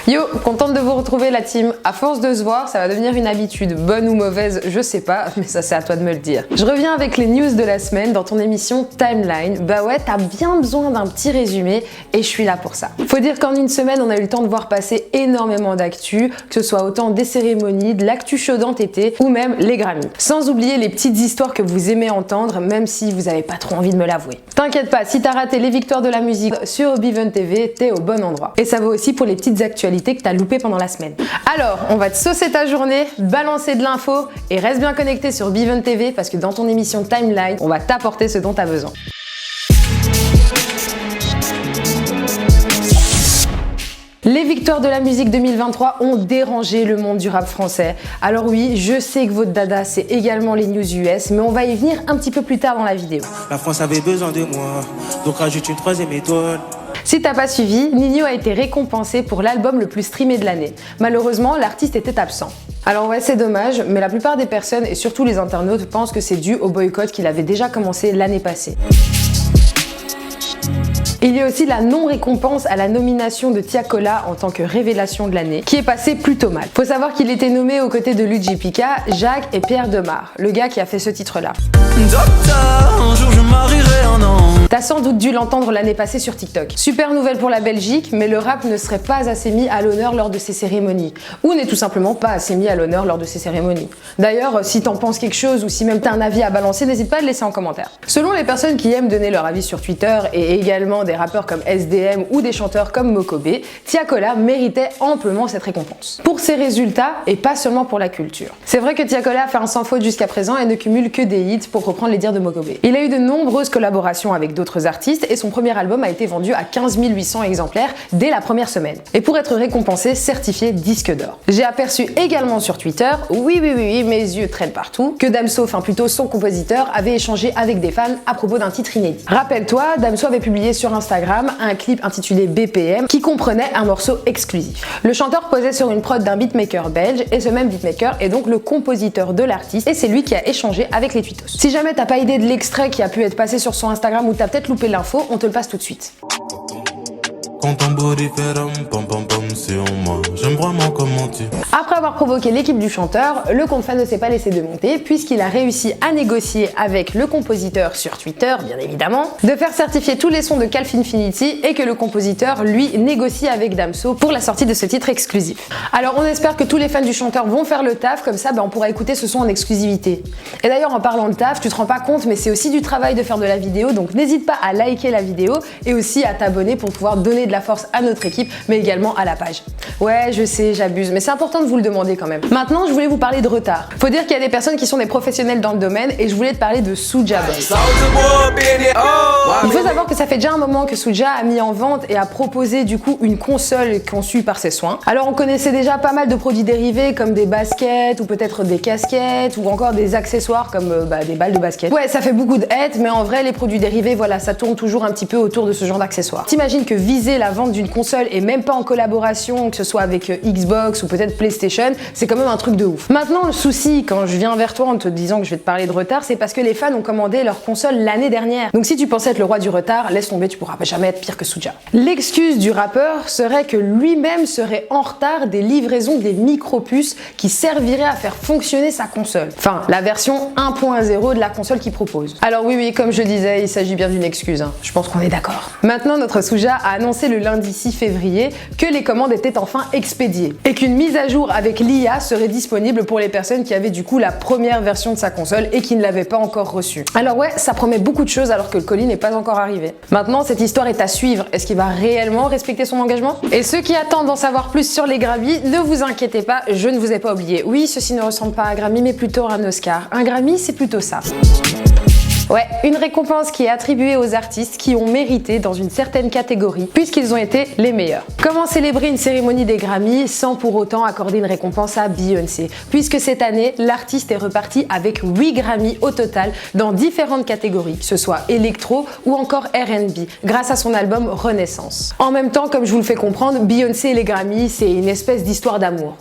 Yo, contente de vous retrouver la team. À force de se voir, ça va devenir une habitude, bonne ou mauvaise, je sais pas, mais ça c'est à toi de me le dire. Je reviens avec les news de la semaine dans ton émission Timeline. Bah ouais, t'as bien besoin d'un petit résumé et je suis là pour ça. Faut dire qu'en une semaine, on a eu le temps de voir passer énormément d'actu, que ce soit autant des cérémonies, de l'actu chaude en été ou même les Grammys. Sans oublier les petites histoires que vous aimez entendre, même si vous avez pas trop envie de me l'avouer. T'inquiète pas, si t'as raté les victoires de la musique sur Bivon TV, t'es au bon endroit. Et ça vaut aussi pour les petites actualités que t'as loupées pendant la semaine. Alors, on va te saucer ta journée, balancer de l'info et reste bien connecté sur Bivon TV parce que dans ton émission Timeline, on va t'apporter ce dont t'as besoin. Les victoires de la musique 2023 ont dérangé le monde du rap français. Alors oui, je sais que votre dada c'est également les news US, mais on va y venir un petit peu plus tard dans la vidéo. La France avait besoin de moi, donc rajoute une troisième étoile. Si t'as pas suivi, Ninho a été récompensé pour l'album le plus streamé de l'année. Malheureusement, l'artiste était absent. Alors ouais, c'est dommage, mais la plupart des personnes et surtout les internautes pensent que c'est dû au boycott qu'il avait déjà commencé l'année passée. Il y a aussi la non-récompense à la nomination de Tiakola en tant que révélation de l'année, qui est passée plutôt mal. Faut savoir qu'il était nommé aux côtés de Luigi Pica, Jacques et Pierre Demar, le gars qui a fait ce titre-là. Docteur, un jour je marierai un an. T'as sans doute dû l'entendre l'année passée sur TikTok. Super nouvelle pour la Belgique, mais le rap ne serait pas assez mis à l'honneur lors de ces cérémonies. Ou n'est tout simplement pas assez mis à l'honneur lors de ces cérémonies. D'ailleurs, si t'en penses quelque chose ou si même t'as un avis à balancer, n'hésite pas à le laisser en commentaire. Selon les personnes qui aiment donner leur avis sur Twitter et également des rappeurs comme SDM ou des chanteurs comme Mokobe, Tiakola méritait amplement cette récompense. Pour ses résultats et pas seulement pour la culture. C'est vrai que Tiakola a fait un sans faute jusqu'à présent et ne cumule que des hits pour reprendre les dires de Mokobe. Il a eu de nombreuses collaborations avec d'autres artistes et son premier album a été vendu à 15 800 exemplaires dès la première semaine. Et pour être récompensé, certifié disque d'or. J'ai aperçu également sur Twitter, oui, mes yeux traînent partout, que Damso, enfin plutôt son compositeur, avait échangé avec des fans à propos d'un titre inédit. Rappelle-toi, Damso avait publié sur Instagram un clip intitulé BPM qui comprenait un morceau exclusif. Le chanteur posait sur une prod d'un beatmaker belge et ce même beatmaker est donc le compositeur de l'artiste et c'est lui qui a échangé avec les tweetos. Si jamais t'as pas idée de l'extrait qui a pu être passé sur son Instagram ou t'as peut-être loupé l'info, on te le passe tout de suite. Quand ton body fait pom pom pom sur moi, j'aime vraiment comment tu. Après avoir provoqué l'équipe du chanteur, le compte fan ne s'est pas laissé de monter puisqu'il a réussi à négocier avec le compositeur sur Twitter, bien évidemment, de faire certifier tous les sons de Calf Infinity et que le compositeur, lui, négocie avec Damso pour la sortie de ce titre exclusif. Alors on espère que tous les fans du chanteur vont faire le taf, comme ça on pourra écouter ce son en exclusivité. Et d'ailleurs en parlant de taf, tu te rends pas compte mais c'est aussi du travail de faire de la vidéo, donc n'hésite pas à liker la vidéo et aussi à t'abonner pour pouvoir donner de la force à notre équipe, mais également à la page. Ouais, je sais, j'abuse, mais c'est important de vous le demander quand même. Maintenant, je voulais vous parler de retard. Faut dire qu'il y a des personnes qui sont des professionnels dans le domaine et je voulais te parler de Soulja Boy. Il faut savoir que ça fait déjà un moment que Soulja a mis en vente et a proposé du coup une console conçue par ses soins. Alors on connaissait déjà pas mal de produits dérivés comme des baskets ou peut-être des casquettes ou encore des accessoires comme des balles de basket. Ouais, ça fait beaucoup de hate, mais en vrai les produits dérivés, voilà, ça tourne toujours un petit peu autour de ce genre d'accessoires. T'imagines que viser la vente d'une console et même pas en collaboration, que ce soit avec Xbox ou peut-être PlayStation, c'est quand même un truc de ouf. Maintenant, le souci, quand je viens vers toi en te disant que je vais te parler de retard, c'est parce que les fans ont commandé leur console l'année dernière. Donc si tu pensais être le roi du retard, laisse tomber, tu pourras jamais être pire que Soulja. L'excuse du rappeur serait que lui-même serait en retard des livraisons des micro-puces qui serviraient à faire fonctionner sa console. Enfin, la version 1.0 de la console qu'il propose. Alors oui, comme je disais, il s'agit bien d'une excuse, hein. Je pense qu'on est d'accord. Maintenant, notre Soulja a annoncé le lundi 6 février que les commandes étaient enfin expédiées et qu'une mise à jour avec l'IA serait disponible pour les personnes qui avaient du coup la première version de sa console et qui ne l'avaient pas encore reçue. Alors ouais, ça promet beaucoup de choses alors que le colis n'est pas encore arrivé. Maintenant, cette histoire est à suivre. Est-ce qu'il va réellement respecter son engagement? Et ceux qui attendent d'en savoir plus sur les Grammys, ne vous inquiétez pas, je ne vous ai pas oublié. Oui, ceci ne ressemble pas à un Grammy mais plutôt à un Oscar. Un Grammy, c'est plutôt ça. Ouais, une récompense qui est attribuée aux artistes qui ont mérité dans une certaine catégorie, puisqu'ils ont été les meilleurs. Comment célébrer une cérémonie des Grammys sans pour autant accorder une récompense à Beyoncé? Puisque cette année, l'artiste est reparti avec 8 Grammys au total dans différentes catégories, que ce soit électro ou encore R&B, grâce à son album Renaissance. En même temps, comme je vous le fais comprendre, Beyoncé et les Grammys, c'est une espèce d'histoire d'amour.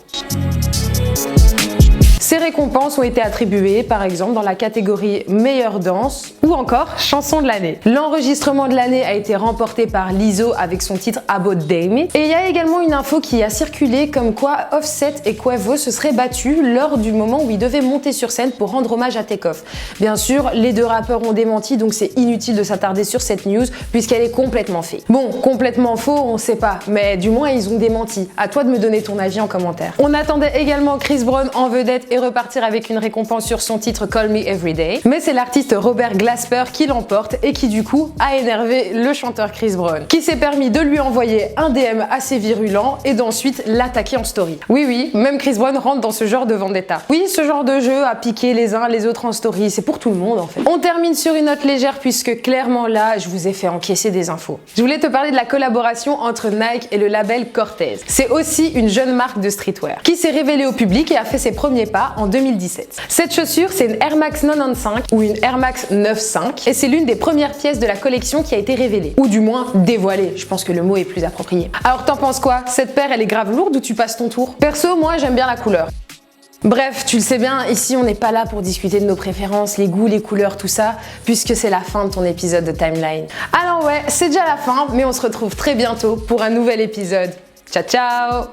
Ces récompenses ont été attribuées par exemple dans la catégorie meilleure danse ou encore chanson de l'année. L'enregistrement de l'année a été remporté par Lizzo avec son titre About Damn It. Et il y a également une info qui a circulé comme quoi Offset et Quavo se seraient battus lors du moment où ils devaient monter sur scène pour rendre hommage à Takeoff. Bien sûr, les deux rappeurs ont démenti, donc c'est inutile de s'attarder sur cette news puisqu'elle est complètement fake. Bon, complètement faux, on sait pas, mais du moins ils ont démenti. À toi de me donner ton avis en commentaire. On attendait également Chris Brown en vedette et repartir avec une récompense sur son titre Call Me Everyday, mais c'est l'artiste Robert Glasper qui l'emporte et qui du coup a énervé le chanteur Chris Brown, qui s'est permis de lui envoyer un DM assez virulent et d'ensuite l'attaquer en story. Oui, même Chris Brown rentre dans ce genre de vendetta. Oui, ce genre de jeu à piquer les uns les autres en story, c'est pour tout le monde en fait. On termine sur une note légère puisque clairement là, je vous ai fait encaisser des infos. Je voulais te parler de la collaboration entre Nike et le label Cortez. C'est aussi une jeune marque de streetwear qui s'est révélée au public et a fait ses premiers pas en 2017. Cette chaussure, c'est une Air Max 95 ou une Air Max 95 et c'est l'une des premières pièces de la collection qui a été révélée, ou du moins dévoilée. Je pense que le mot est plus approprié. Alors t'en penses quoi? Cette paire, elle est grave lourde ou tu passes ton tour? Perso, moi j'aime bien la couleur. Bref, tu le sais bien, ici on n'est pas là pour discuter de nos préférences, les goûts, les couleurs, tout ça, puisque c'est la fin de ton épisode de Timeline. Alors ouais, c'est déjà la fin, mais on se retrouve très bientôt pour un nouvel épisode. Ciao ciao!